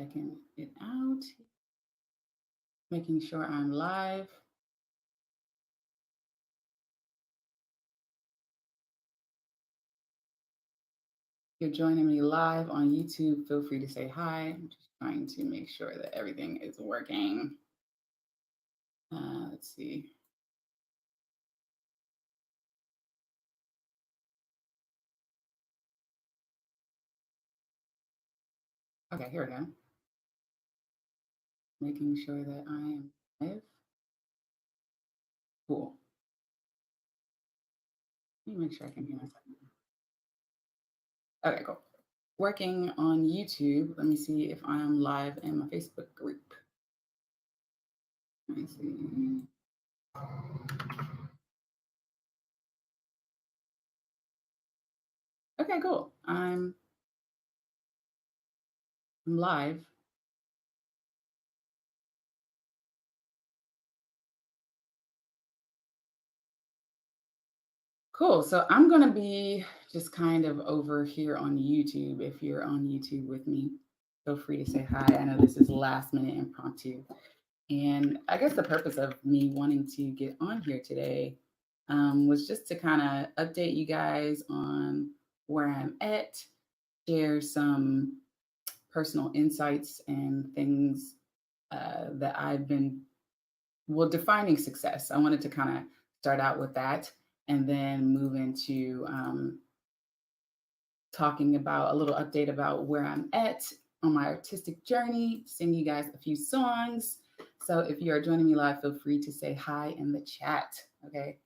checking it out, making sure I'm live. If you're joining me live on YouTube, feel free to say hi. I'm just trying to make sure that everything is working. Let's see. Okay, here we go. Making sure that I am live. Cool. Let me make sure I can hear myself. Okay, cool. Working on YouTube. Let me see if I'm live in my Facebook group. Let me see. Okay, cool. I'm live. Cool. So I'm going to be just kind of over here on YouTube. If you're on YouTube with me, feel free to say hi. I know this is last minute impromptu. And I guess the purpose of me wanting to get on here today was just to kind of update you guys on where I'm at, share some personal insights and things that I've been, well, defining success. I wanted to kind of start out with that and then move into talking about a little update about where I'm at on my artistic journey, sing you guys a few songs. So if you are joining me live, feel free to say hi in the chat. Okay.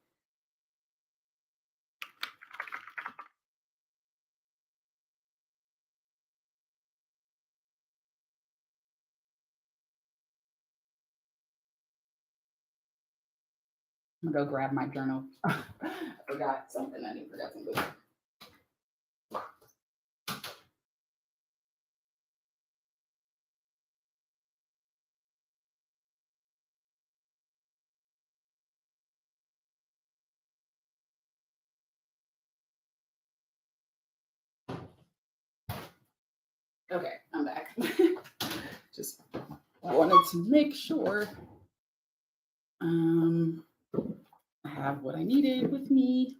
I'm gonna go grab my journal. I forgot something. I forgot something. Okay, I'm back. Just wanted to make sure I have what I needed with me.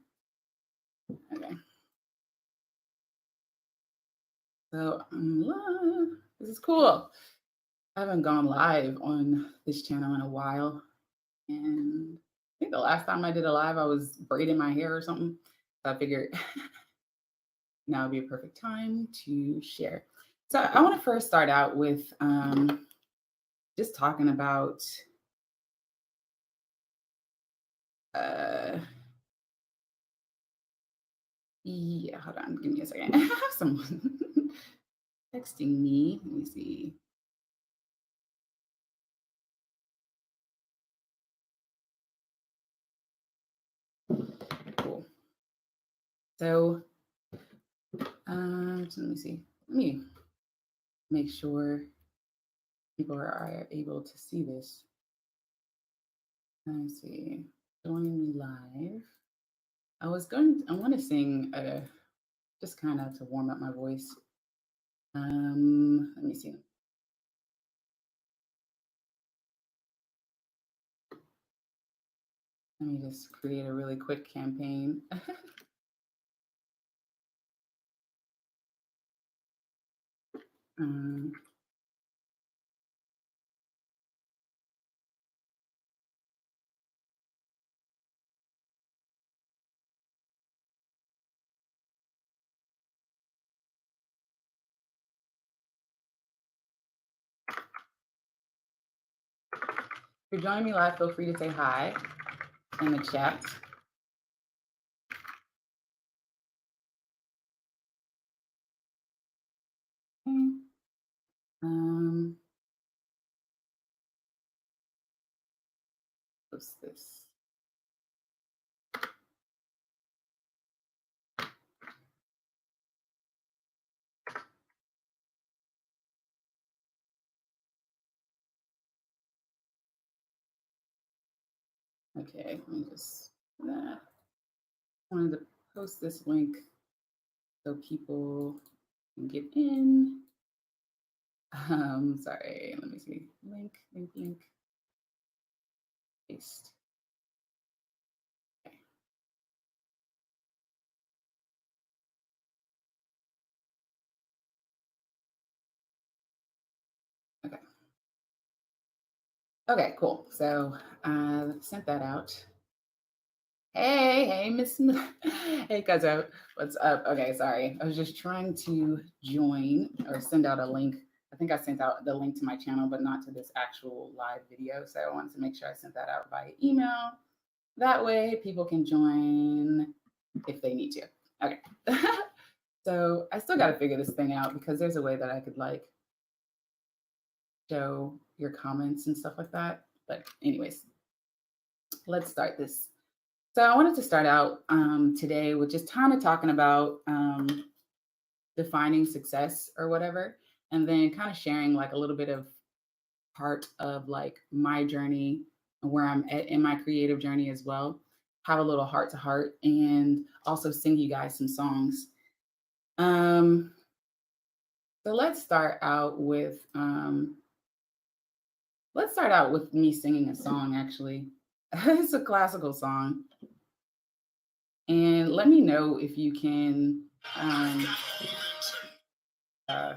Okay. So I'm live. This is cool. I haven't gone live on this channel in a while. And I think the last time I did a live, I was braiding my hair or something. So I figured now would be a perfect time to share. So I want to first start out with just talking about yeah, hold on, give me a second. I have someone texting me. Let me see. Cool. So let me see. Let me make sure people are able to see this. Let's see. Join me live. I want to sing just kind of to warm up my voice. Let me see. Let me just create a really quick campaign. If you're joining me live, feel free to say hi in the chat. What's this? Okay, let me just I wanted to post this link so people can get in. Sorry, let me see. Link, paste. Okay. Okay. Okay, cool. So sent that out. Hey, Miss. Hey, Cashapp. What's up? Okay, sorry. I was just trying to join or send out a link. I think I sent out the link to my channel, but not to this actual live video. So I wanted to make sure I sent that out by email. That way people can join if they need to. Okay. So I still got to figure this thing out because there's a way that I could like show your comments and stuff like that. But anyways, let's start this. So I wanted to start out today with just kind of talking about defining success or whatever, and then kind of sharing like a little bit of part of like my journey and where I'm at in my creative journey as well. Have a little heart to heart, and also sing you guys some songs. Um, so let's start out with me singing a song. Actually, it's a classical song, and let me know if you can. Um, uh,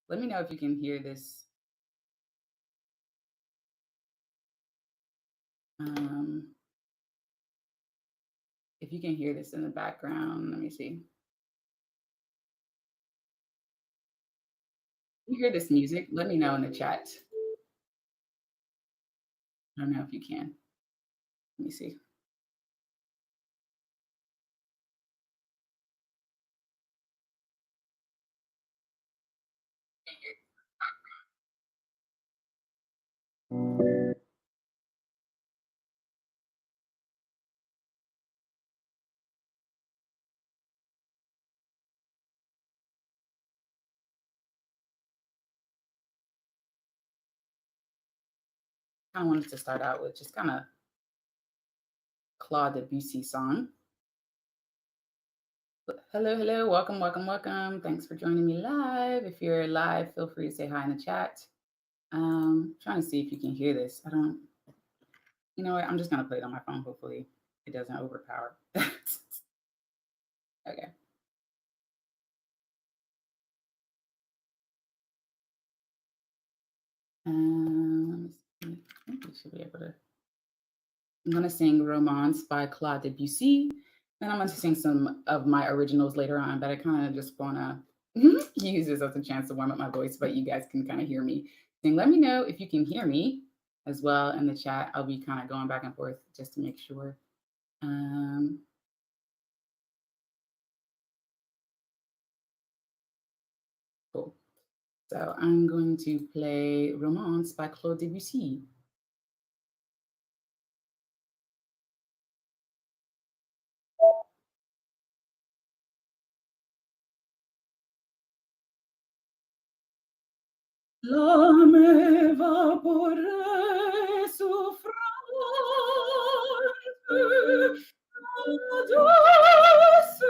Let me know if you can hear this. Um, if you can hear this in the background, let me see. You hear this music? Let me know in the chat. I don't know if you can. Let me see. I wanted to start out with just kind of Claude Debussy song. Hello, hello, welcome. Thanks for joining me live. If you're live, feel free to say hi in the chat. Trying to see if you can hear this. I don't, you know what? I'm just gonna play it on my phone. Hopefully, it doesn't overpower. Okay. Let me see. I think we should be able to. I'm going to sing Romance by Claude Debussy. Then I'm going to sing some of my originals later on, but I kind of just want to use this as a chance to warm up my voice, but you guys can kind of hear me sing. Let me know if you can hear me as well in the chat. I'll be kind of going back and forth just to make sure. Cool. So I'm going to play Romance by Claude Debussy. L'âme évaporée souffrante, la douce,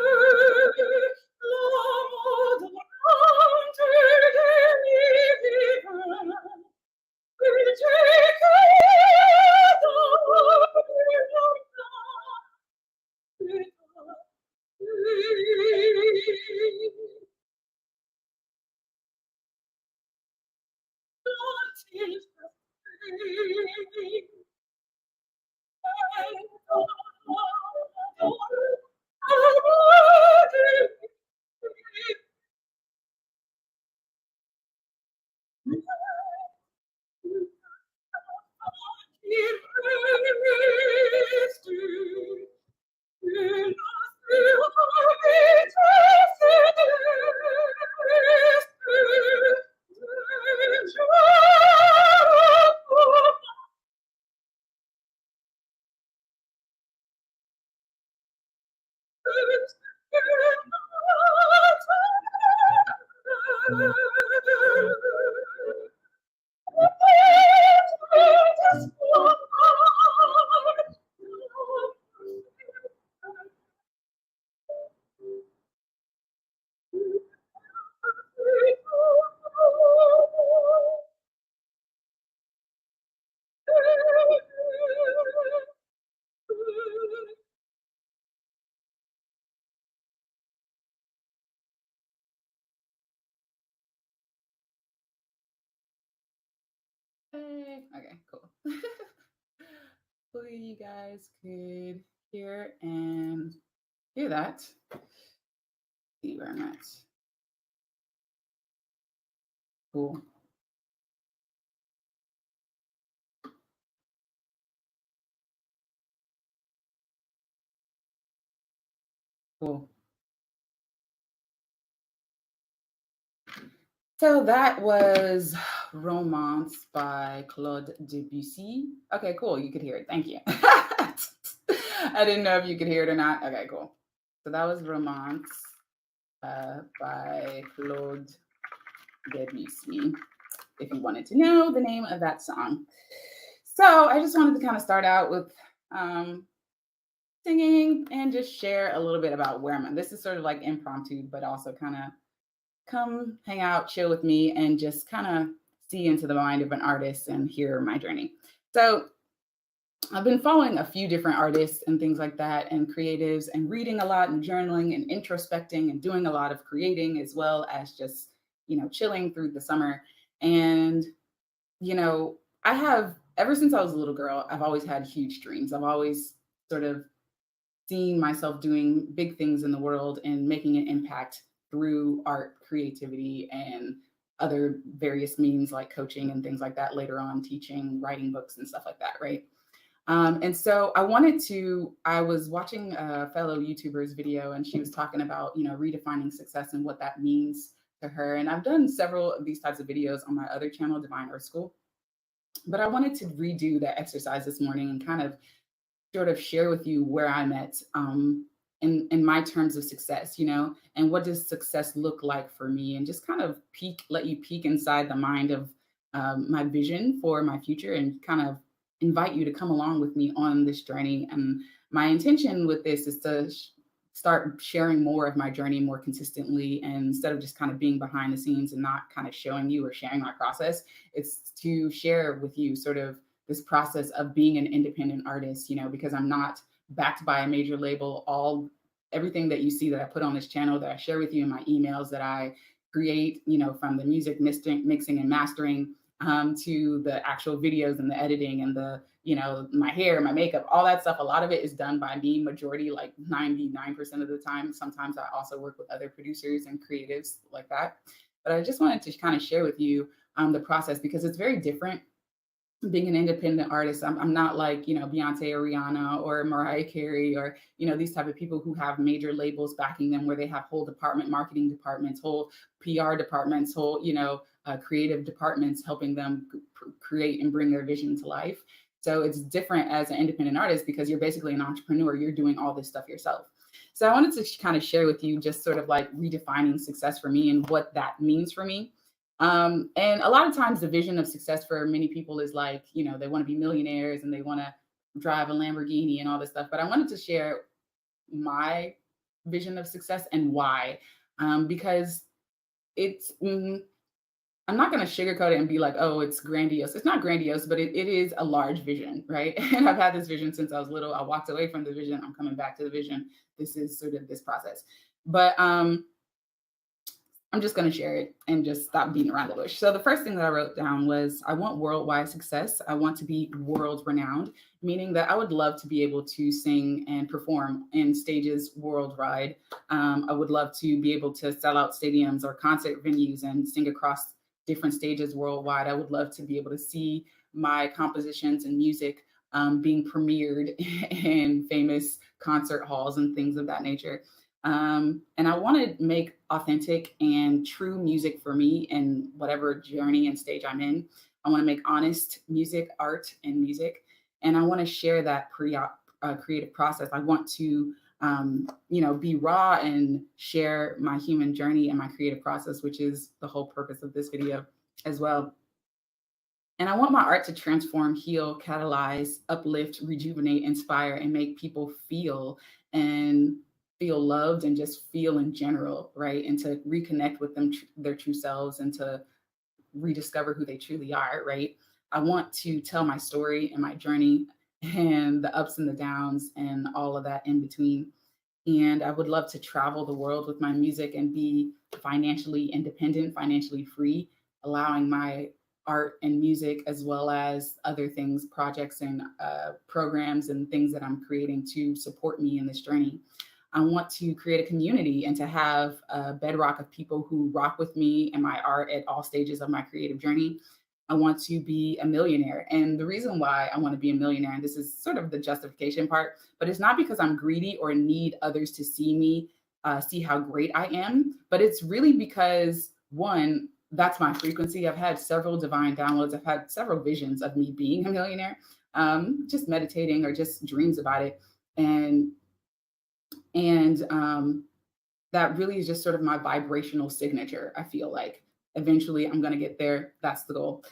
l'âme adorante délivre, Okay, cool. Hopefully you guys could hear and hear that. See where I'm at. Cool. Cool. So that was Romance by Claude Debussy. Okay, cool. You could hear it. Thank you. I didn't know if you could hear it or not. Okay, cool. So that was Romance by Claude Debussy, if you wanted to know the name of that song. So I just wanted to kind of start out with singing and just share a little bit about where I'm at. This is sort of like impromptu, but also kind of come hang out, chill with me, and just kind of see into the mind of an artist and hear my journey. So I've been following a few different artists and things like that, and creatives, and reading a lot and journaling and introspecting and doing a lot of creating, as well as just, chilling through the summer. And, I have, ever since I was a little girl, I've always had huge dreams. I've always sort of seen myself doing big things in the world and making an impact through art, creativity, and other various means like coaching and things like that, later on teaching, writing books and stuff like that, right? And so I was watching a fellow YouTuber's video, and she was talking about, redefining success and what that means to her. And I've done several of these types of videos on my other channel, Divine Earth School. But I wanted to redo that exercise this morning and kind of sort of share with you where I'm at in my terms of success, and what does success look like for me, and just kind of let you peek inside the mind of my vision for my future, and kind of invite you to come along with me on this journey. And my intention with this is to start sharing more of my journey more consistently, and instead of just kind of being behind the scenes and not kind of showing you or sharing my process, it's to share with you sort of this process of being an independent artist, because I'm not backed by a major label. Everything that you see that I put on this channel, that I share with you in my emails, that I create, from the music mixing and mastering, to the actual videos and the editing and the, my hair, my makeup, all that stuff. A lot of it is done by me, majority, like 99% of the time. Sometimes I also work with other producers and creatives like that. But I just wanted to kind of share with you the process, because it's very different being an independent artist. I'm not like, Beyonce or Rihanna or Mariah Carey or, these type of people who have major labels backing them, where they have whole marketing departments, whole PR departments, whole, creative departments helping them create and bring their vision to life. So it's different as an independent artist, because you're basically an entrepreneur. You're doing all this stuff yourself. So I wanted to kind of share with you just sort of like redefining success for me and what that means for me. And a lot of times the vision of success for many people is like, they want to be millionaires and they want to drive a Lamborghini and all this stuff. But I wanted to share my vision of success and why, because it's, I'm not going to sugarcoat it and be like, oh, it's grandiose. It's not grandiose, but it is a large vision, right? And I've had this vision since I was little. I walked away from the vision. I'm coming back to the vision. This is sort of this process. But I'm just going to share it and just stop beating around the bush. So the first thing that I wrote down was, I want worldwide success. I want to be world renowned, meaning that I would love to be able to sing and perform in stages worldwide. I would love to be able to sell out stadiums or concert venues and sing across different stages worldwide. I would love to be able to see my compositions and music being premiered in famous concert halls and things of that nature. And I want to make authentic and true music for me in whatever journey and stage I'm in. I want to make honest music, art, and music. And I want to share that creative process. I want to, be raw and share my human journey and my creative process, which is the whole purpose of this video as well. And I want my art to transform, heal, catalyze, uplift, rejuvenate, inspire, and make people feel loved and just feel in general, right? And to reconnect with them, their true selves, and to rediscover who they truly are, right? I want to tell my story and my journey and the ups and the downs and all of that in between. And I would love to travel the world with my music and be financially independent, financially free, allowing my art and music, as well as other things, projects and programs and things that I'm creating to support me in this journey. I want to create a community and to have a bedrock of people who rock with me and my art at all stages of my creative journey. I want to be a millionaire. And the reason why I want to be a millionaire, and this is sort of the justification part, but it's not because I'm greedy or need others to see me, see how great I am, but it's really because, one, that's my frequency. I've had several divine downloads. I've had several visions of me being a millionaire, just meditating or just dreams about it. And that really is just sort of my vibrational signature. I feel like eventually I'm going to get there. That's the goal.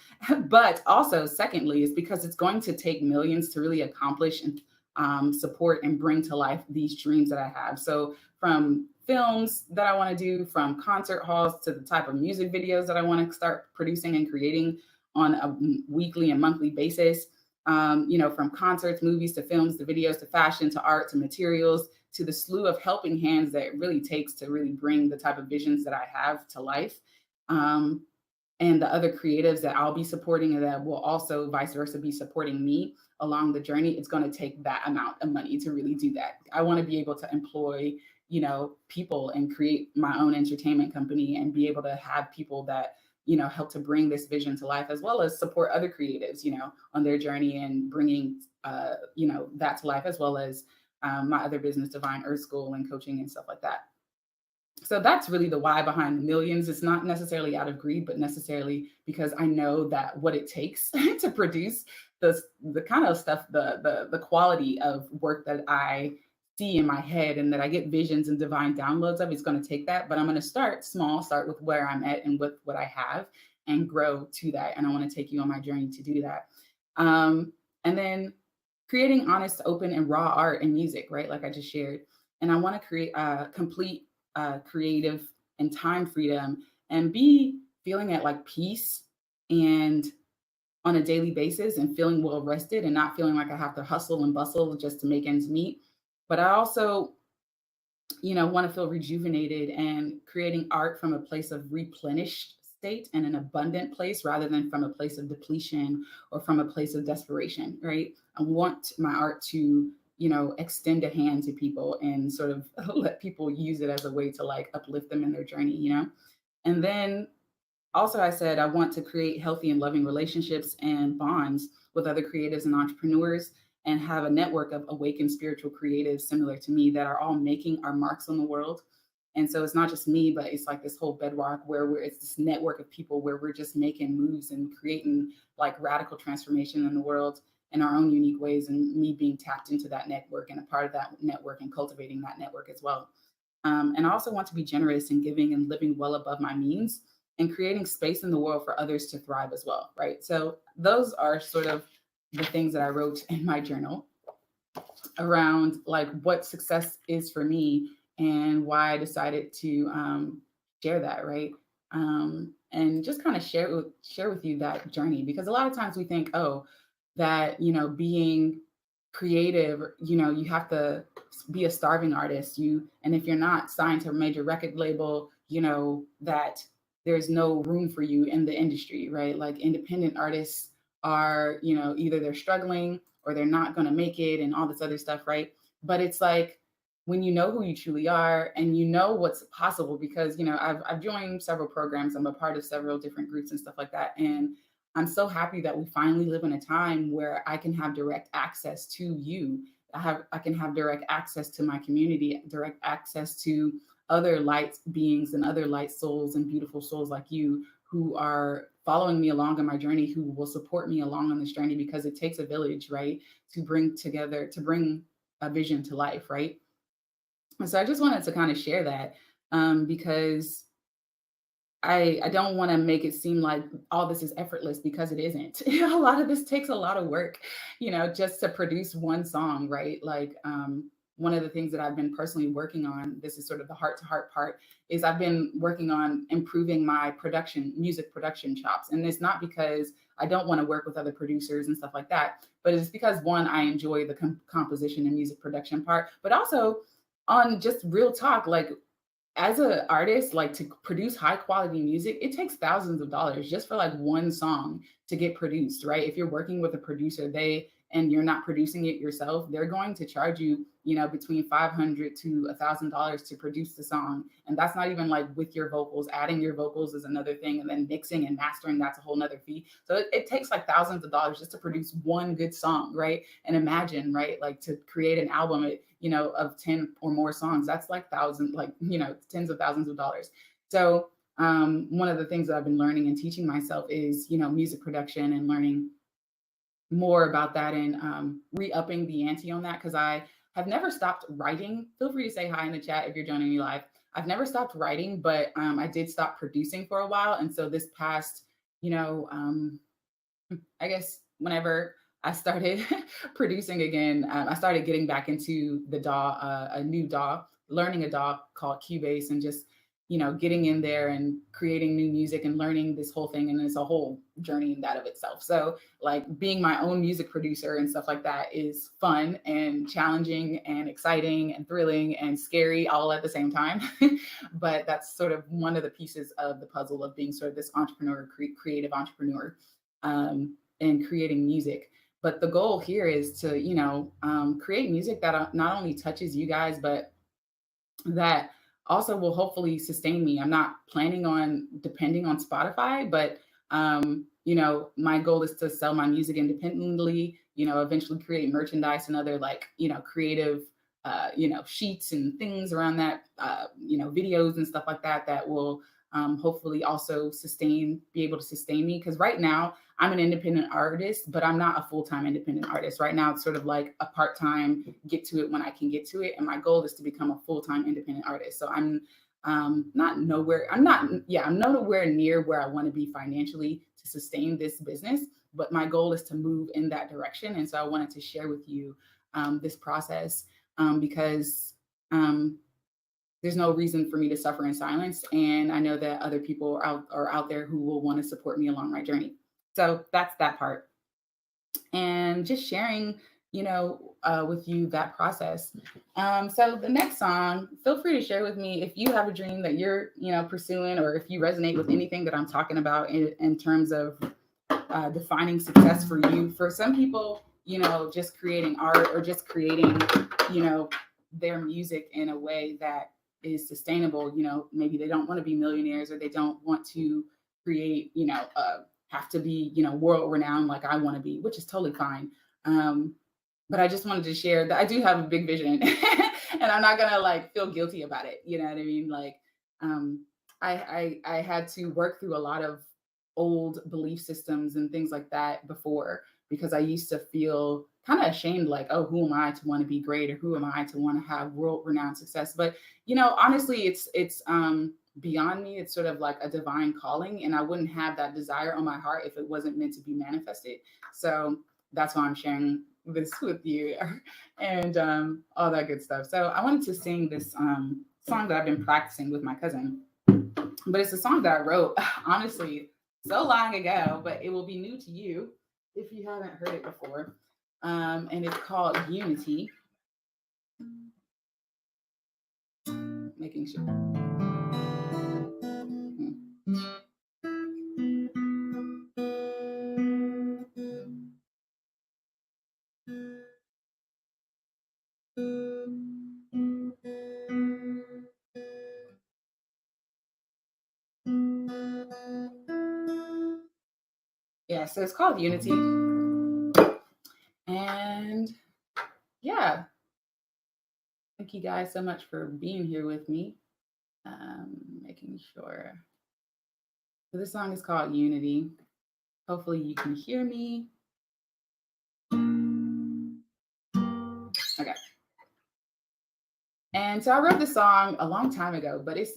But also, secondly, is because it's going to take millions to really accomplish and support and bring to life these dreams that I have. So, from films that I want to do, from concert halls to the type of music videos that I want to start producing and creating on a weekly and monthly basis, from concerts, movies to films to videos to fashion to art to materials to the slew of helping hands that it really takes to really bring the type of visions that I have to life. Um, and the other creatives that I'll be supporting and that will also vice versa be supporting me along the journey, it's going to take that amount of money to really do that. I want to be able to employ, people and create my own entertainment company and be able to have people that, help to bring this vision to life, as well as support other creatives, on their journey and bringing, that to life, as well as my other business, Divine Earth School, and coaching and stuff like that. So that's really the why behind the millions. It's not necessarily out of greed, but necessarily because I know that what it takes to produce the kind of stuff, the quality of work that I see in my head and that I get visions and divine downloads of, is going to take that. But I'm going to start small, start with where I'm at and with what I have, and grow to that. And I want to take you on my journey to do that. And then creating honest, open, and raw art and music, right? Like I just shared. And I want to create a complete creative and time freedom and be feeling at like peace and on a daily basis and feeling well rested and not feeling like I have to hustle and bustle just to make ends meet. But I also, want to feel rejuvenated and creating art from a place of replenished state and an abundant place rather than from a place of depletion or from a place of desperation, right? I want my art to, extend a hand to people and sort of let people use it as a way to like uplift them in their journey. And then also, I said I want to create healthy and loving relationships and bonds with other creatives and entrepreneurs and have a network of awakened spiritual creatives similar to me that are all making our marks on the world. And so it's not just me, but it's like this whole bedrock where it's this network of people where we're just making moves and creating like radical transformation in the world in our own unique ways, and me being tapped into that network and a part of that network and cultivating that network as well. And I also want to be generous and giving and living well above my means and creating space in the world for others to thrive as well, right? So those are sort of the things that I wrote in my journal around like what success is for me and why I decided to share that, right? And just kind of share with you that journey, because a lot of times we think, oh, that being creative, you have to be a starving artist, and if you're not signed to a major record label, that there's no room for you in the industry, right? Like independent artists are, either they're struggling or they're not going to make it and all this other stuff, right? But it's like when you know who you truly are and you know what's possible, because I've joined several programs, I'm a part of several different groups and stuff like that, and I'm so happy that we finally live in a time where I can have direct access to you. I can have direct access to my community, direct access to other light beings and other light souls and beautiful souls like you who are following me along on my journey, who will support me along on this journey, because it takes a village, right, to bring a vision to life, right? And so I just wanted to kind of share that because I don't want to make it seem like all this is effortless, because it isn't. A lot of this takes a lot of work, just to produce one song, right? Like one of the things that I've been personally working on, this is sort of the heart to heart part, is I've been working on improving my music production chops. And it's not because I don't want to work with other producers and stuff like that, but it's because, one, I enjoy the composition and music production part, but also on just real talk, like as an artist, like to produce high quality music, it takes thousands of dollars just for like one song to get produced, right? If you're working with a producer, and you're not producing it yourself, they're going to charge you, between $500 to $1,000 to produce the song. And that's not even like with your vocals. Adding your vocals is another thing. And then mixing and mastering, that's a whole nother fee. So it takes like thousands of dollars just to produce one good song, right? And imagine, right, like to create an album, of 10 or more songs, that's like thousands, like, tens of thousands of dollars. So one of the things that I've been learning and teaching myself is, music production, and learning more about that, and re-upping the ante on that, because I have never stopped writing. Feel free to say hi in the chat if you're joining me live. I've never stopped writing, but I did stop producing for a while. And so this past, I guess whenever I started producing again, I started getting back into the DAW, a new DAW, learning a DAW called Cubase, and just, getting in there and creating new music and learning this whole thing. And it's a whole journey in that of itself. So like being my own music producer and stuff like that is fun and challenging and exciting and thrilling and scary all at the same time. But that's sort of one of the pieces of the puzzle of being sort of this entrepreneur, creative entrepreneur, and creating music. But the goal here is to, create music that not only touches you guys, but that also will hopefully sustain me. I'm not planning on depending on Spotify, but my goal is to sell my music independently, eventually create merchandise and other like, creative sheets and things around that, videos and stuff like that, that will hopefully also be able to sustain me. Because right now I'm an independent artist, but I'm not a full-time independent artist. Right now it's sort of like a part-time, get to it when I can get to it. And my goal is to become a full-time independent artist. So I'm nowhere near where I want to be financially to sustain this business, but my goal is to move in that direction. And so I wanted to share with you this process, because there's no reason for me to suffer in silence. And I know that other people are out there who will want to support me along my journey. So that's that part. And just sharing, with you that process. So the next song, feel free to share with me if you have a dream that you're, pursuing, or if you resonate with anything that I'm talking about in terms of defining success for you. For some people, just creating art, or just creating, their music in a way that is sustainable. Maybe they don't want to be millionaires, or they don't want to create, have to be, world renowned like I want to be, which is totally fine. But I just wanted to share that I do have a big vision and I'm not going to like feel guilty about it. You know what I mean? Like, I had to work through a lot of old belief systems and things like that before, because I used to feel kind of ashamed, like, oh, who am I to want to be great, or who am I to want to have world renowned success? But, honestly, it's beyond me. It's sort of like a divine calling, and I wouldn't have that desire on my heart if it wasn't meant to be manifested. So that's why I'm sharing this with you and all that good stuff. So I wanted to sing this song that I've been practicing with my cousin, but it's a song that I wrote, honestly, so long ago, but it will be new to you if you haven't heard it before. And it's called Unity. Making sure. Yeah, so it's called Unity. And yeah, thank you guys so much for being here with me. Making sure. So this song is called Unity. Hopefully you can hear me. Okay. And so I wrote this song a long time ago, but it's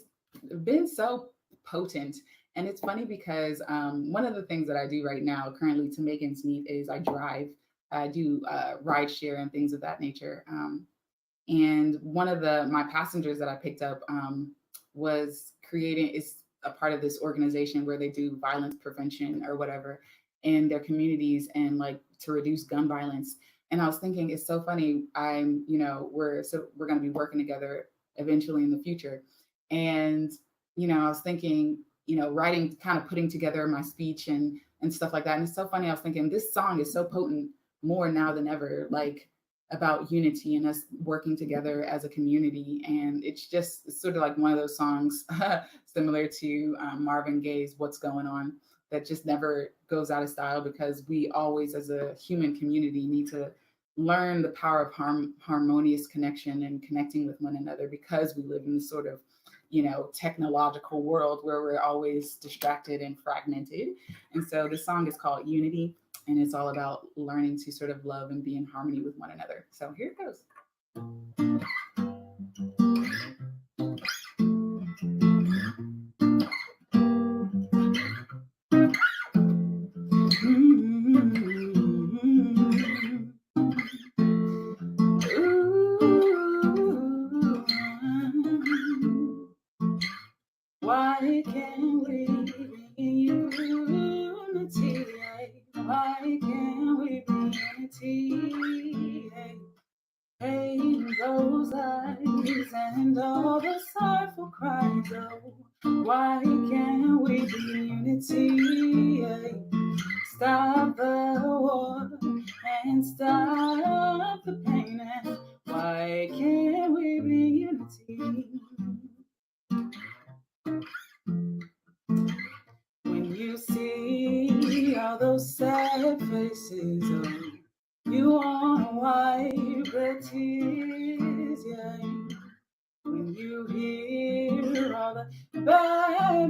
been so potent. And it's funny because one of the things that I do right now currently to make ends meet is I drive. I do ride share and things of that nature. And one of my passengers that I picked up is a part of this organization where they do violence prevention or whatever in their communities, and like to reduce gun violence. And I was thinking, it's so funny. We're going to be working together eventually in the future. And, I was thinking, writing, kind of putting together my speech and stuff like that. And it's so funny. I was thinking this song is so potent more now than ever, like about unity and us working together as a community. And it's sort of like one of those songs similar to Marvin Gaye's What's Going On, that just never goes out of style, because we always, as a human community, need to learn the power of harmonious connection and connecting with one another, because we live in this sort of technological world where we're always distracted and fragmented. And so this song is called Unity, and it's all about learning to sort of love and be in harmony with one another. So here it goes. Why can't we be unity? Why can't we be unity? Hey, those eyes and all the sorrowful cries. Oh, why can't we be unity? Stop the war and stop the pain. And why can't we be unity? When you see all those sad faces, oh, you wanna wipe the tears, yeah. When you hear all the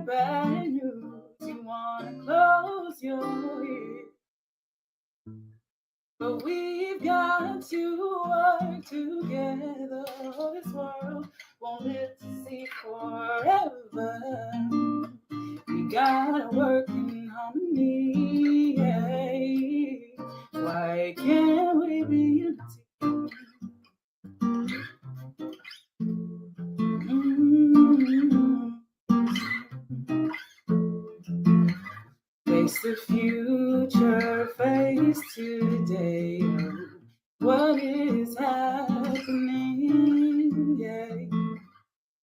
bad news, you wanna close your ears. But we've got to work together. This world won't live to see forever. We gotta work in harmony. Yeah. Why can't we be unity? Face the future, face today. What is happening? Yeah.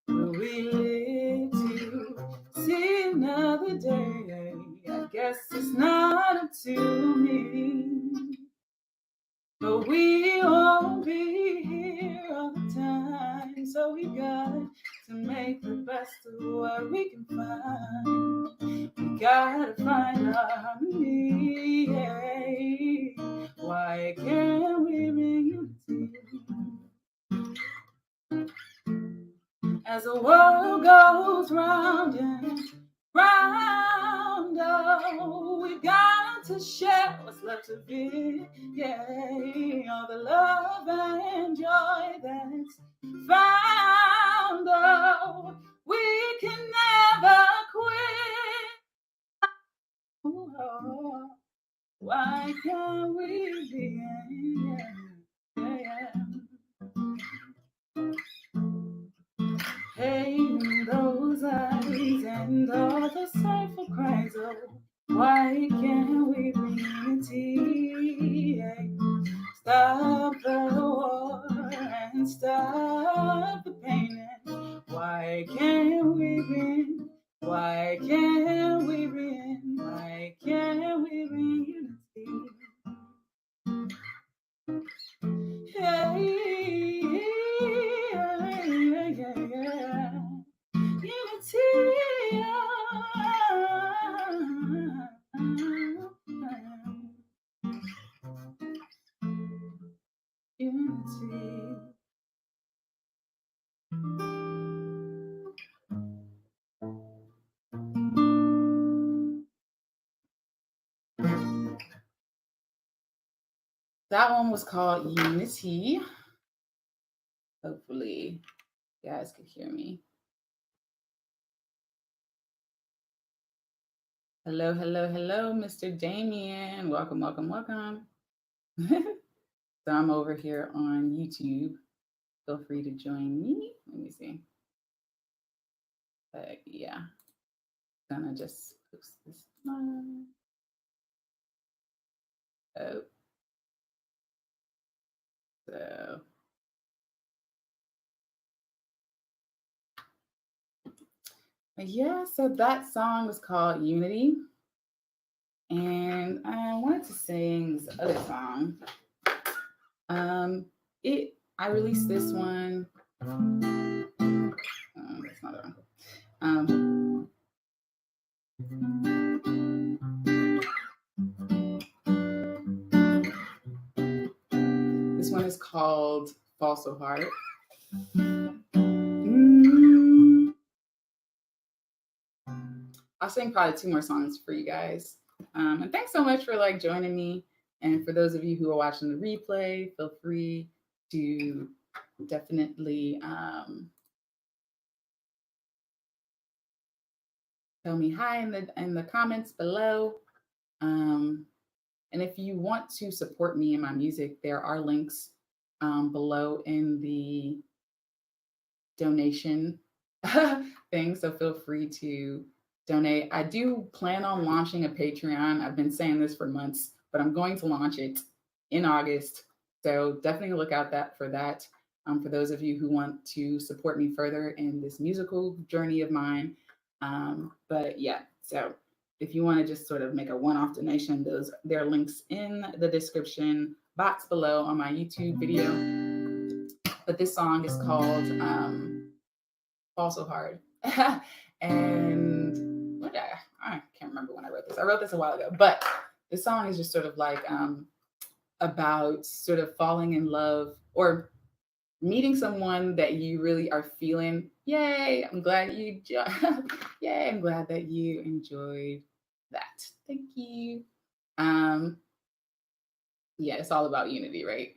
Will we live to see another day? I guess it's not up to me. But we won't be here all the time, so we got to make the best of what we can find. We gotta find our harmony. Yeah. Why can't we be unity? As the world goes round and round, oh, we got to share what's left of it. Yeah, all the love and joy that's found. Oh, we can never quit. Oh, why can't we be? Yeah. Hey, those eyes and all the sorrowful cries. Oh, why can't we be unity? Stop the war and stop the pain. Why can't we win? Why can't we win? Why can't we be unity? Hey, yeah. Unity. Unity. That one was called Unity. Hopefully, you guys could hear me. Hello, Mr. Damien. Welcome. So I'm over here on YouTube. Feel free to join me. Let me see. Yeah, gonna just post this one. Oh, so Yeah, so that song was called Unity. And I wanted to sing this other song. Um, I released this one. That's not one. Um, this one is called Fall So Hard. I'll sing probably 2 more songs for you guys. And thanks so much for like joining me. And for those of you who are watching the replay, feel free to definitely tell me hi in the comments below. And if you want to support me in my music, there are links below in the donation thing. So feel free to donate. I do plan on launching a Patreon. I've been saying this for months, but I'm going to launch it in August. So definitely look out for that. For those of you who want to support me further in this musical journey of mine. But yeah, so if you want to just sort of make a one-off donation, there are links in the description box below on my YouTube video. But this song is called Fall So Hard. And I can't remember when I wrote this. I wrote this a while ago, but this song is just sort of like about sort of falling in love or meeting someone that you really are feeling. Yay! I'm glad yay! I'm glad that you enjoyed that. Thank you. Yeah, it's all about unity, right?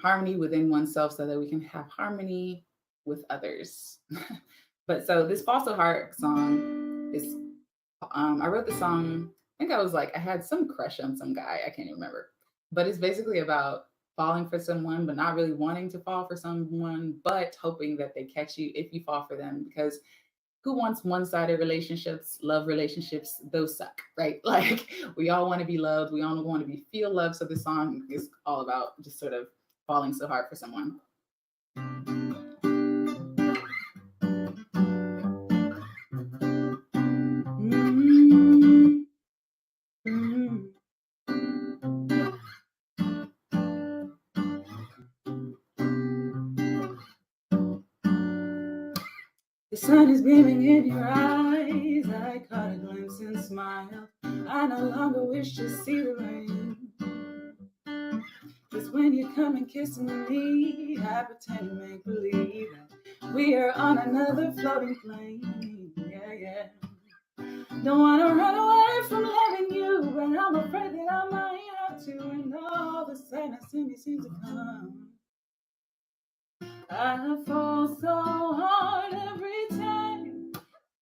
Harmony within oneself so that we can have harmony with others. But so this Fall So Hard song is, I wrote the song, I think I had some crush on some guy, I can't even remember. But it's basically about falling for someone, but not really wanting to fall for someone, but hoping that they catch you if you fall for them. Because who wants one-sided relationships, love relationships? Those suck, right? Like we all want to be loved. We all want to feel loved. So this song is all about just sort of falling so hard for someone. The sun is beaming in your eyes. I caught a glimpse and smiled. I no longer wish to see the rain. Cause when you come and kiss me, I pretend to make believe that we are on another floating plane. Yeah, yeah. Don't wanna run away from loving you, but I'm afraid that I might have to. And all the sadness in me seems to come. I fall so hard every time.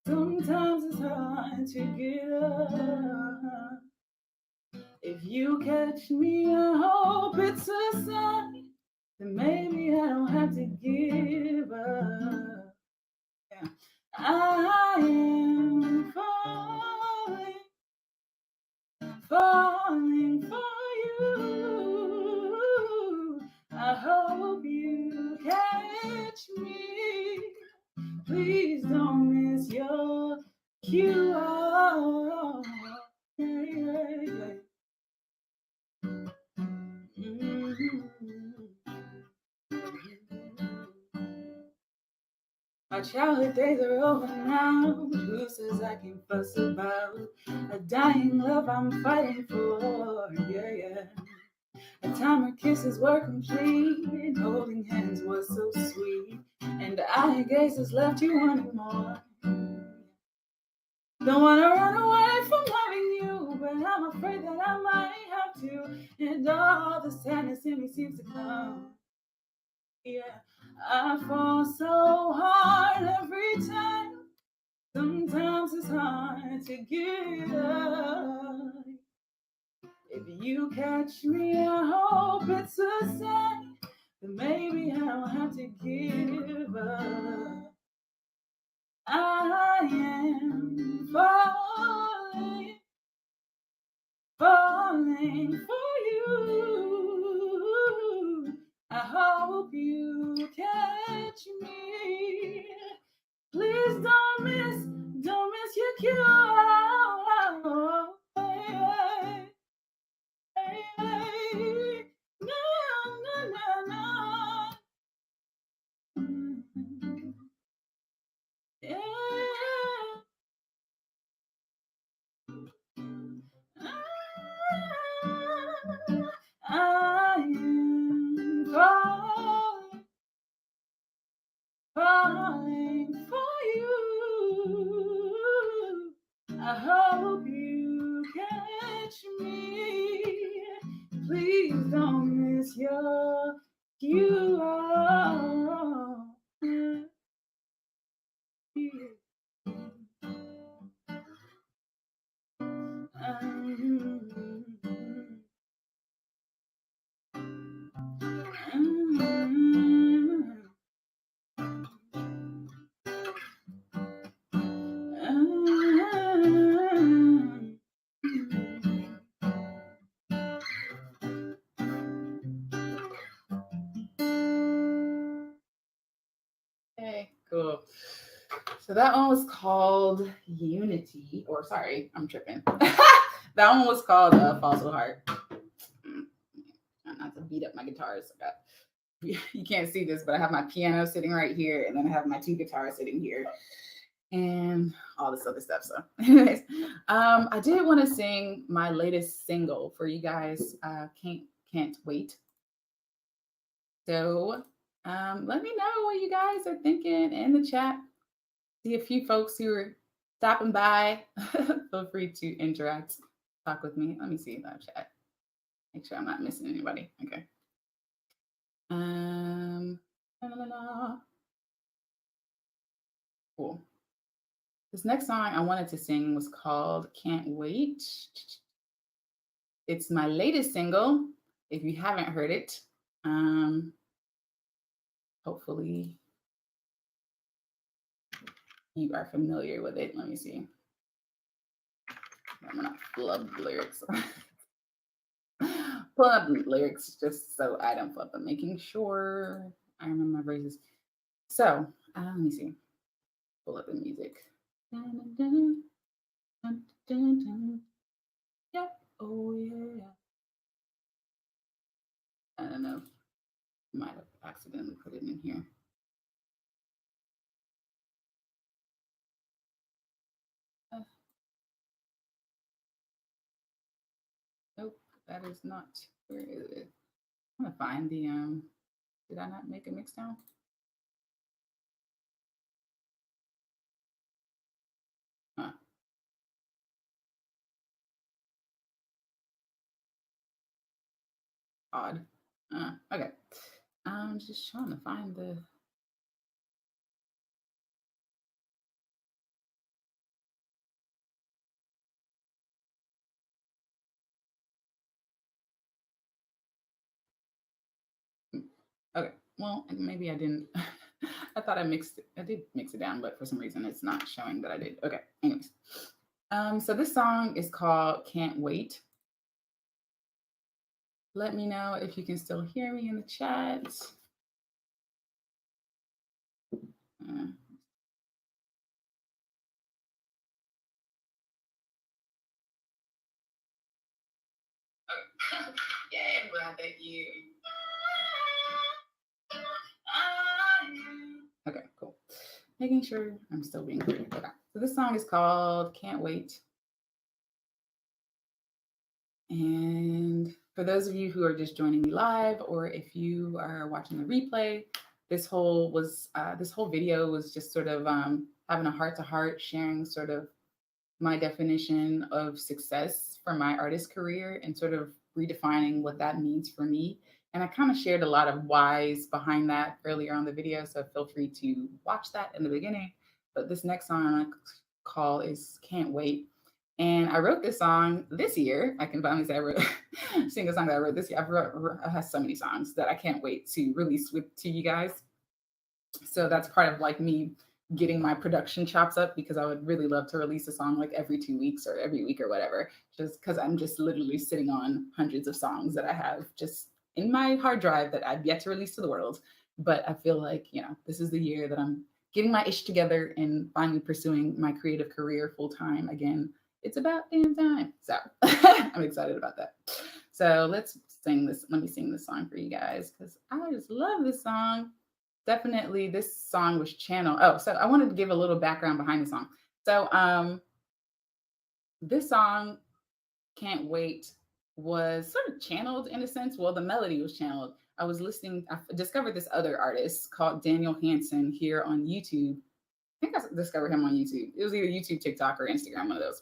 Sometimes it's hard to get up. If you catch me, I hope it's a sign that maybe I don't have to give up. Yeah. I am falling for you. I hope you catch me. Please don't miss your cue. Oh, yeah, yeah, yeah. My childhood days are over now. Who says I can fuss about a dying love I'm fighting for? Yeah, yeah. A time our kisses were complete, and holding hands was so sweet. And I guess it's left you wanting more. Don't wanna run away from loving you, but I'm afraid that I might have to. And all the sadness in me seems to come. Yeah, I fall so hard every time. Sometimes it's hard to get up. If you catch me, I hope it's a sign that maybe I don't have to give up. I am falling for you. I hope you catch me. Please don't miss your cue. Hey, hey, hey. No, no, no, no. Yeah. I am falling for you. I hope you catch me. Please don't miss your cue. Okay, cool. So that one was called Unity, or sorry, I'm tripping. That one was called Fossil Heart. Not to beat up my guitars. You can't see this, but I have my piano sitting right here, and then I have my two guitars sitting here, and all this other stuff. So, anyways, I did want to sing my latest single for you guys. Can't wait. So, let me know what you guys are thinking in the chat. See a few folks who are stopping by. Feel free to interact, talk with me. Let me see that chat. Make sure I'm not missing anybody. Okay. La, la, la. Cool. This next song I wanted to sing was called Can't Wait. It's my latest single. If you haven't heard it, hopefully you are familiar with it. Let me see. I'm gonna flub the lyrics. Pull up the lyrics just so I don't flub them, making sure I remember my phrases. So let me see. Pull up the music. Dun, dun, dun, dun, dun. Yep. Oh yeah. I don't know. Might have accidentally put it in here. Nope, that is not. Where is it? I'm gonna find the Did I not make a mix down? Huh. Odd. Okay. I'm just trying to find the. Okay. Well, maybe I didn't. I thought I mixed it. I did mix it down, but for some reason it's not showing that I did. Okay. Anyways. So this song is called Can't Wait. Let me know if you can still hear me in the chat. Yeah, well, thank you. Okay, cool. Making sure I'm still being clear. Okay. So this song is called Can't Wait. And for those of you who are just joining me live, or if you are watching the replay, this whole video was just sort of having a heart-to-heart, sharing sort of my definition of success for my artist career and sort of redefining what that means for me. And I kind of shared a lot of whys behind that earlier on the video, so feel free to watch that in the beginning. But this next song I'm gonna call is Can't Wait. And I wrote this song this year. I can finally say I wrote sing a song that I wrote this year. I have so many songs that I can't wait to release to you guys. So that's part of like me getting my production chops up, because I would really love to release a song like every 2 weeks or every week or whatever, just because I'm just literally sitting on hundreds of songs that I have just in my hard drive that I've yet to release to the world. But I feel like, this is the year that I'm getting my ish together and finally pursuing my creative career full time again. It's about damn time. So I'm excited about that. So let's sing this. Let me sing this song for you guys because I just love this song. Definitely, this song was channeled. Oh, so I wanted to give a little background behind the song. So this song, Can't Wait, was sort of channeled in a sense. Well, the melody was channeled. I discovered this other artist called Daniel Hansen here on YouTube. I think I discovered him on YouTube. It was either YouTube, TikTok, or Instagram, one of those.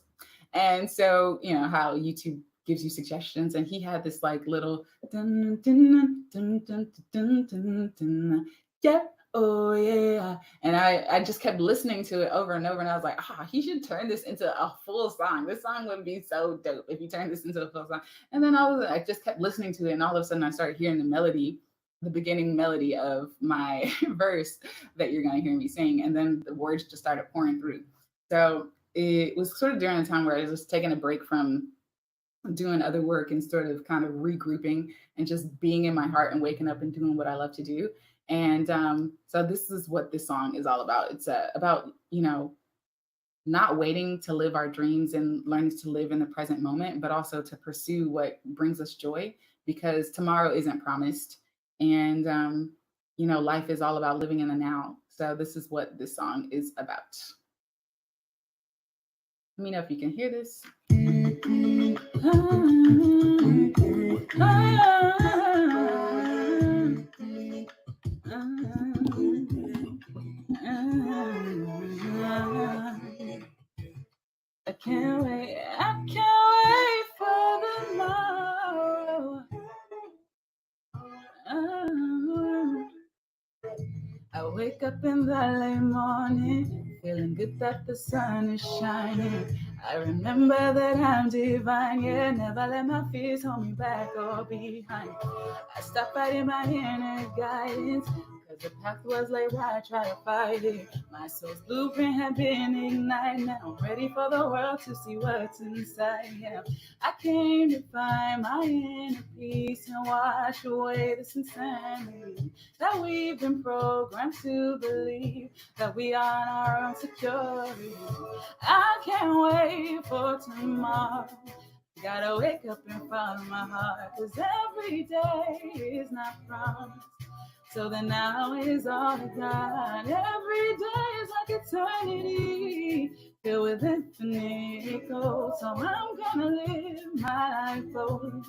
And so, you know, how YouTube gives you suggestions. And he had this like little dun, dun, dun, dun, dun, dun, dun, yeah, oh yeah. And I just kept listening to it over and over. And I was like, he should turn this into a full song. This song would be so dope if you turned this into a full song. And then I just kept listening to it. And all of a sudden I started hearing the melody, the beginning melody of my verse that you're going to hear me sing. And then the words just started pouring through. So it was sort of during a time where I was just taking a break from doing other work and sort of kind of regrouping and just being in my heart and waking up and doing what I love to do. And so this is what this song is all about. It's about, you know, not waiting to live our dreams and learning to live in the present moment, but also to pursue what brings us joy, because tomorrow isn't promised. And, you know, life is all about living in the now. So this is what this song is about. Let me know if you can hear this. I can't wait for tomorrow. I wake up in the late morning, feeling good that the sun is shining. I remember that I'm divine, yeah, never let my fears hold me back or behind. I stop fighting my inner guidance, cause the path was laid where I try to fight it. My soul's blueprint had been ignited, now I'm ready for the world to see what's inside, yeah. I came to find my inner peace and wash away this insanity that we've been programmed to believe, that we are our own security. I can't wait for tomorrow. Gotta wake up and follow my heart, cause every day is not promised. So the now is all I got. Every day is like eternity, filled with infinite goals. So I'm gonna live my life bold,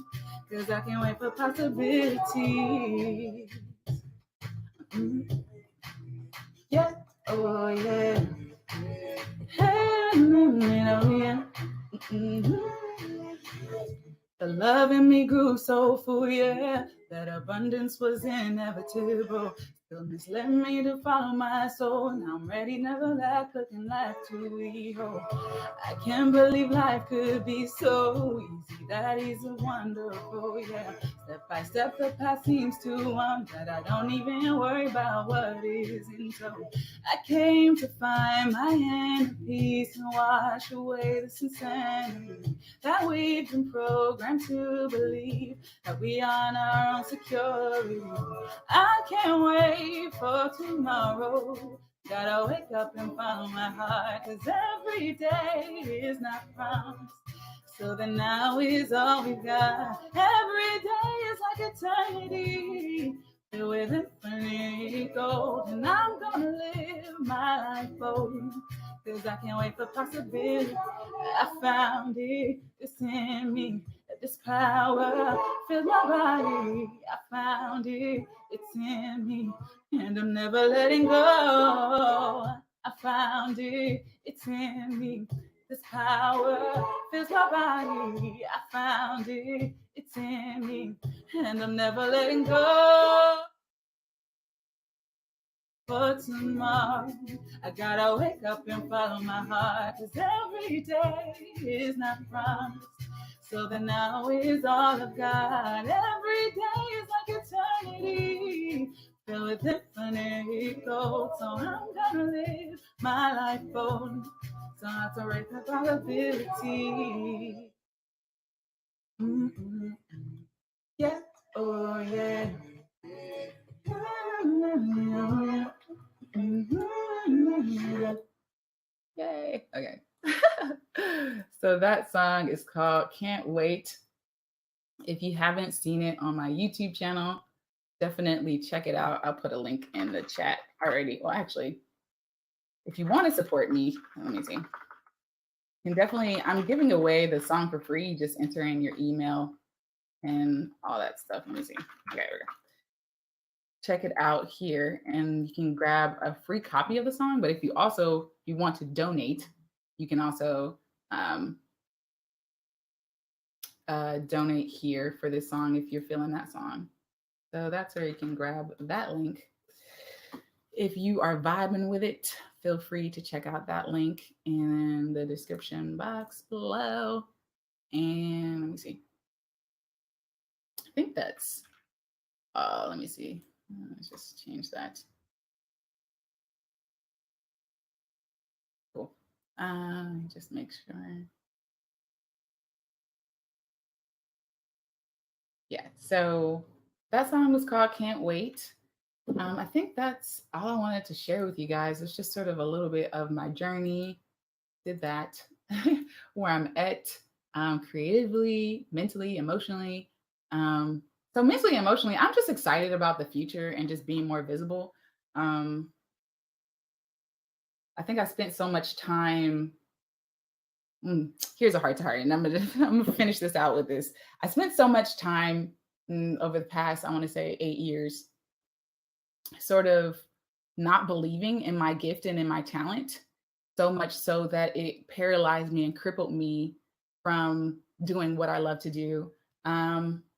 cause I can't wait for possibilities. Yeah, oh yeah. Hey, oh yeah. The love in me grew so full, yeah. That abundance was inevitable. Stillness led me to follow my soul. Now I'm ready, never lack, looking like to evil. I can't believe life could be so easy. That is wonderful, yeah. Step by step, the path seems to that I don't even worry about what is in tow. I came to find my inner peace and wash away this insanity that we've been programmed to believe, that we are our own security. I can't wait for tomorrow. Gotta wake up and follow my heart, cause every day is not promised. So the now is all we got. Every day is like eternity, filled with infinite gold. And I'm gonna live my life bold, cause I can't wait for possibility. I found it, it's in me, that this power fills my body. I found it, it's in me, and I'm never letting go. I found it, it's in me, this power fills my body. I found it, it's in me, and I'm never letting go. For tomorrow, I gotta wake up and follow my heart, cause every day is not promised. So the now is all I've got. Every day is like eternity, filled with infinite gold. So I'm gonna live my life bold, so I have to rate the probability. Mm-hmm. Yeah, oh yeah. Mm-hmm. Yay. Okay. So that song is called Can't Wait. If you haven't seen it on my YouTube channel, definitely check it out. I'll put a link in the chat already. Well, actually, if you want to support me, let me see. And definitely, I'm giving away the song for free. Just enter in your email and all that stuff. Let me see. Okay, there we go. Check it out here, and you can grab a free copy of the song. But if you want to donate, you can also donate here for this song if you're feeling that song. So that's where you can grab that link. If you are vibing with it, feel free to check out that link in the description box below. And let me see. I think that's, let me see. Let's just change that. Cool. Just make sure. Yeah, so that song was called Can't Wait. I think that's all I wanted to share with you guys. It's just sort of a little bit of my journey. Did that, where I'm at creatively, mentally, emotionally. So mentally, emotionally, I'm just excited about the future and just being more visible. I think I spent so much time. Here's a heart to heart, and I'm gonna finish this out with this. I spent so much time over the past, I want to say 8 years, sort of not believing in my gift and in my talent, so much so that it paralyzed me and crippled me from doing what I love to do.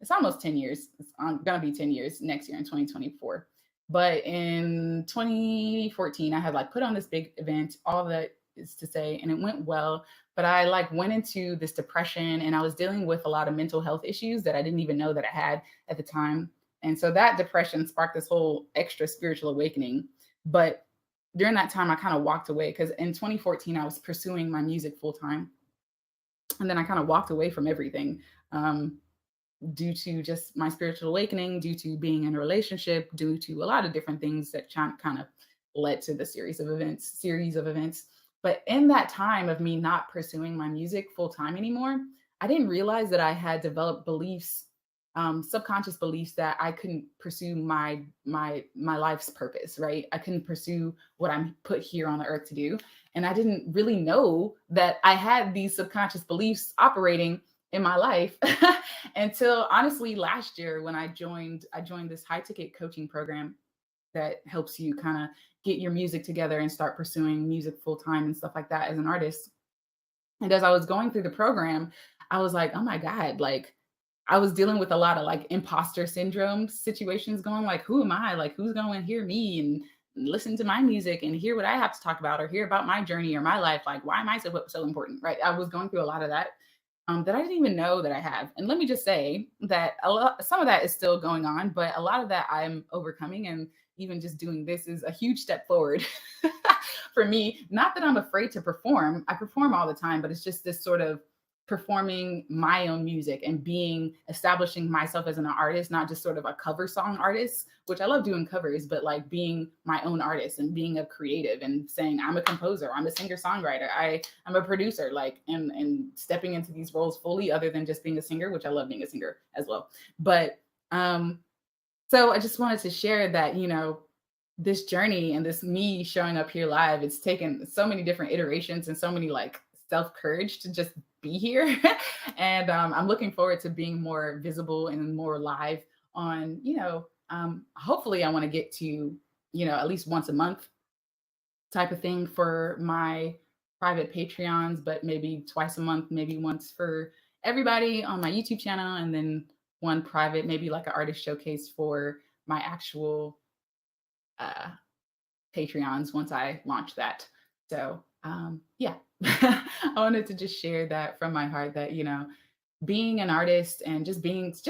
It's almost 10 years. It's gonna be 10 years next year in 2024. But in 2014, I had like put on this big event, all that is to say, and it went well. But I like went into this depression, and I was dealing with a lot of mental health issues that I didn't even know that I had at the time. And so that depression sparked this whole extra spiritual awakening. But during that time, I kind of walked away because in 2014, I was pursuing my music full time. And then I kind of walked away from everything due to just my spiritual awakening, due to being in a relationship, due to a lot of different things that kind of led to the series of events. But in that time of me not pursuing my music full time anymore, I didn't realize that I had developed beliefs, subconscious beliefs, that I couldn't pursue my life's purpose, right? I couldn't pursue what I'm put here on the earth to do. And I didn't really know that I had these subconscious beliefs operating in my life until honestly last year when I joined this high ticket coaching program that helps you kind of get your music together and start pursuing music full time and stuff like that as an artist. And as I was going through the program, I was like, oh my God, like I was dealing with a lot of like imposter syndrome situations going like, who am I? Like, who's going to hear me and listen to my music and hear what I have to talk about or hear about my journey or my life? Like, why am I so important? Right. I was going through a lot of that. That I didn't even know that I have. And let me just say that some of that is still going on, but a lot of that I'm overcoming. And even just doing this is a huge step forward for me. Not that I'm afraid to perform. I perform all the time, but it's just this sort of performing my own music and establishing myself as an artist, not just sort of a cover song artist, which I love doing covers, but like being my own artist and being a creative and saying I'm a composer, I'm a singer songwriter, I'm a producer, like and stepping into these roles fully, other than just being a singer, which I love being a singer as well. But so I just wanted to share that, this journey and this me showing up here live, it's taken so many different iterations and so many like self-courage to just be here. And I'm looking forward to being more visible and more live on, hopefully I want to get to, at least once a month type of thing for my private Patreons, but maybe twice a month, maybe once for everybody on my YouTube channel, and then one private, maybe like an artist showcase for my actual Patreons once I launch that. So yeah, I wanted to just share that from my heart that, being an artist and just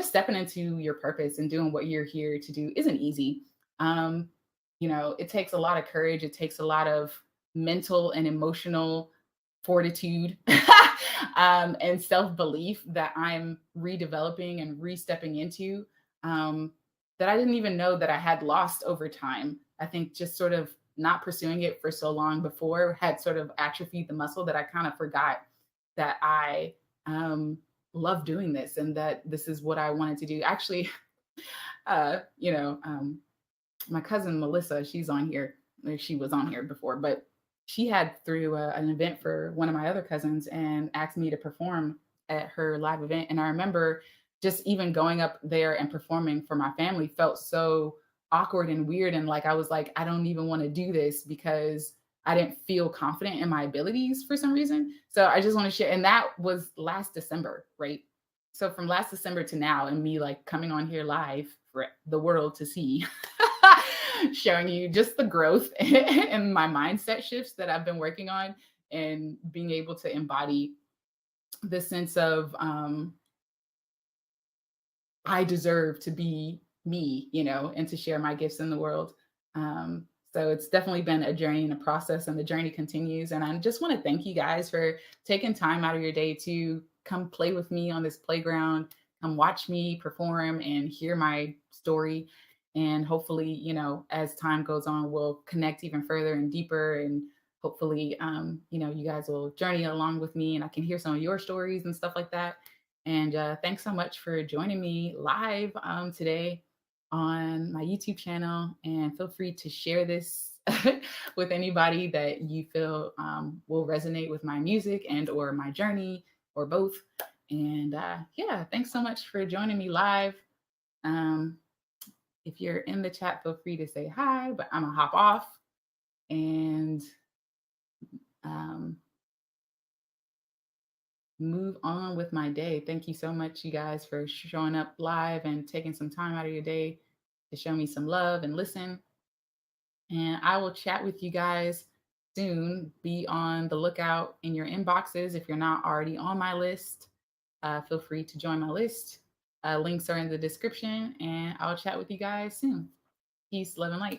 stepping into your purpose and doing what you're here to do isn't easy. It takes a lot of courage. It takes a lot of mental and emotional fortitude and self-belief that I'm redeveloping and re-stepping into, that I didn't even know that I had lost over time. I think just sort of not pursuing it for so long before had sort of atrophied the muscle that I kind of forgot that I um, love doing this and that this is what I wanted to do. Actually, you know, my cousin Melissa, she's on here. She was on here before, but she had threw an event for one of my other cousins and asked me to perform at her live event. And I remember just even going up there and performing for my family felt so awkward and weird. And like, I was like, I don't even want to do this because I didn't feel confident in my abilities for some reason. So I just want to share. And that was last December, right? So from last December to now, and me like coming on here live for the world to see, showing you just the growth and my mindset shifts that I've been working on and being able to embody the sense of I deserve to be me, you know, and to share my gifts in the world. So it's definitely been a journey and a process, and the journey continues. And I just want to thank you guys for taking time out of your day to come play with me on this playground, come watch me perform and hear my story. And hopefully, you know, as time goes on, we'll connect even further and deeper. And hopefully, you know, you guys will journey along with me and I can hear some of your stories and stuff like that. And thanks so much for joining me live today on my YouTube channel. And feel free to share this with anybody that you feel will resonate with my music and or my journey or both. And yeah, thanks so much for joining me live. If you're in the chat, feel free to say hi, but I'm gonna hop off and um, move on with my day. Thank you so much, you guys, for showing up live and taking some time out of your day to show me some love and listen. And I will chat with you guys soon. Be on the lookout in your inboxes. If you're not already on my list, feel free to join my list. Links are in the description, and I'll chat with you guys soon. Peace, love, and light.